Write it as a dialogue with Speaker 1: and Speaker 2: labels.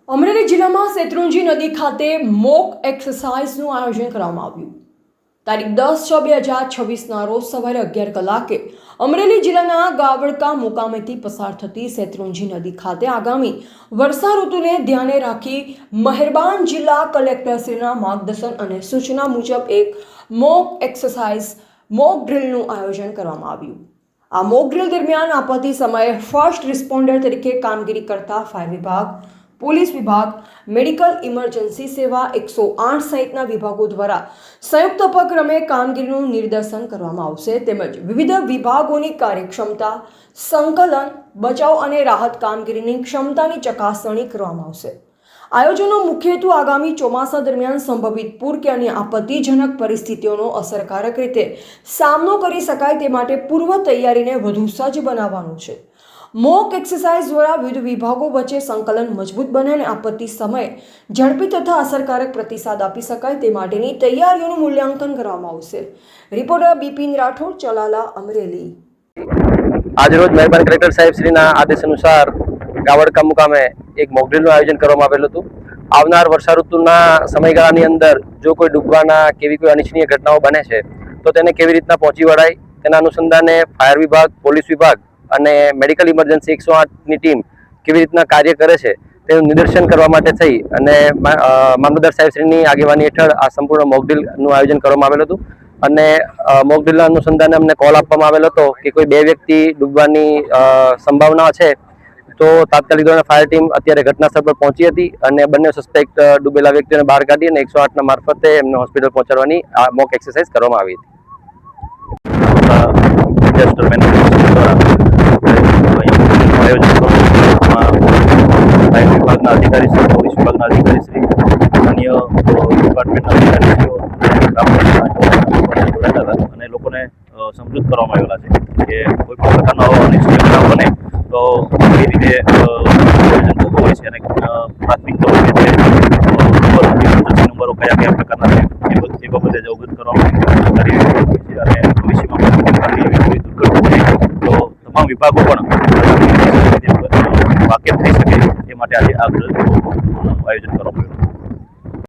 Speaker 1: અમરેલી જિલ્લામાં શેત્રુંજી નદી ખાતે મોક એક્સરસાઇઝનું આયોજન કરવામાં આવ્યું। તારીખ 10/6/2026ના રોજ સવારે 11 કલાકે અમરેલી જિલ્લાના ગાવડકા મુકામેથી પસાર થતી શેત્રુંજી નદી ખાતે આગામી વર્ષા ઋતુને ધ્યાને રાખી મહેરબાન જિલ્લા કલેક્ટરશ્રીના માર્ગદર્શન અને સૂચના મુજબ એક મોક એક્સરસાઇઝ મોક ડ્રીલનું આયોજન કરવામાં આવ્યું। આ મોક ડ્રીલ દરમિયાન આપત્તિ સમયે ફર્સ્ટ રિસ્પોન્ડર તરીકે કામગીરી કરતા ફાયર વિભાગ, પોલીસ વિભાગ, મેડિકલ ઇમરજન્સી સેવા 108 સહિતના વિભાગો દ્વારા સંયુક્ત ઉપક્રમે કામગીરીનું નિદર્શન કરવામાં આવશે તેમજ વિવિધ વિભાગોની કાર્યક્ષમતા, સંકલન, બચાવ અને રાહત કામગીરીની ક્ષમતાની ચકાસણી કરવામાં આવશે। આયોજનનો મુખ્ય હેતુ આગામી ચોમાસા દરમિયાન સંભવિત પૂર કે અન્ય આપત્તિજનક પરિસ્થિતિઓનો અસરકારક રીતે સામનો કરી શકાય તે માટે પૂર્વ તૈયારીને વધુ સજ્જ બનાવવાનું છે। મોક એક્સરસાઇઝ દ્વારા વિવિધ વિભાગો વચ્ચે સંકલન મજબૂત બને અને આપત્તિ સમયે ઝડપી તથા અસરકારક પ્રતિસાદ આપી શકાય તે માટેની તૈયારીઓનું મૂલ્યાંકન કરવામાં આવશે। રિપોર્ટર બિપિન રાઠોડ, ચલાલા, અમરેલી।
Speaker 2: આજરોજ મહેરબાન કલેક્ટર સાહેબ શ્રીના આદેશ અનુસાર ગાવડકા મુકામે એક મોક ડ્રીલનું આયોજન કરવામાં આવેલું હતું। આવનાર વર્ષા ઋતુના સમયગાળાની અંદર જો કોઈ ડૂબવાના કેવી કોઈ અનિચ્છનીય ઘટનાઓ બને છે તો તેને કેવી રીતના પહોંચી વળાય તેના અનુસંધાને ફાયર વિભાગ, પોલીસ વિભાગ અને મેડિકલ ઇમરજન્સી 108ની ટીમ કેવી રીતના કાર્ય કરે છે તેનું નિદર્શન કરવા માટે થઈ અને મામલતદાર સાહેબશ્રીની આગેવાની હેઠળ આ સંપૂર્ણ મોક ડ્રીલનું આયોજન કરવામાં આવેલું હતું। અને મોક ડ્રીલના અનુસંધાને અમને કોલ આપવામાં આવેલો હતો કે કોઈ 2 વ્યક્તિ ડૂબવાની સંભાવના છે તો તાત્કાલિક ધોરણે ફાયર ટીમ અત્યારે ઘટના સ્થળ પર પહોંચી હતી અને બંને સસ્પેક્ટ ડૂબેલા વ્યક્તિઓને બહાર કાઢી અને 108ના મારફતે એમને હોસ્પિટલ પહોંચાડવાની આ મોક એક્સરસાઇઝ કરવામાં આવી હતી। ડિઝાસ્ટર મેનેજમેન્ટ દ્વારા આયોજન ફાયર વિભાગના અધિકારીશ્રી, પોલીસ વિભાગના અધિકારીશ્રી, અન્ય ડિપાર્ટમેન્ટના અધિકારીશ્રીઓ જોડાયા હતા અને લોકોને સમજૂત કરવામાં આવેલા છે કે કોઈ પણ પ્રકારનો અનિચ્છનીય બનાવ બને તો એ રીતે આયોજન થતું હોય છે અને પ્રાથમિક તબક્કે જે ઇમરજન્સી નંબરો કયા કયા પ્રકારના છે એ બાબતે જ અવગત કરવામાં કરી હોય છે અને ભવિષ્યમાં એવી કોઈ દુર્ઘટના થાય તો તમામ વિભાગો પણ વાકેફ થઈ શકે એ માટે આજે આ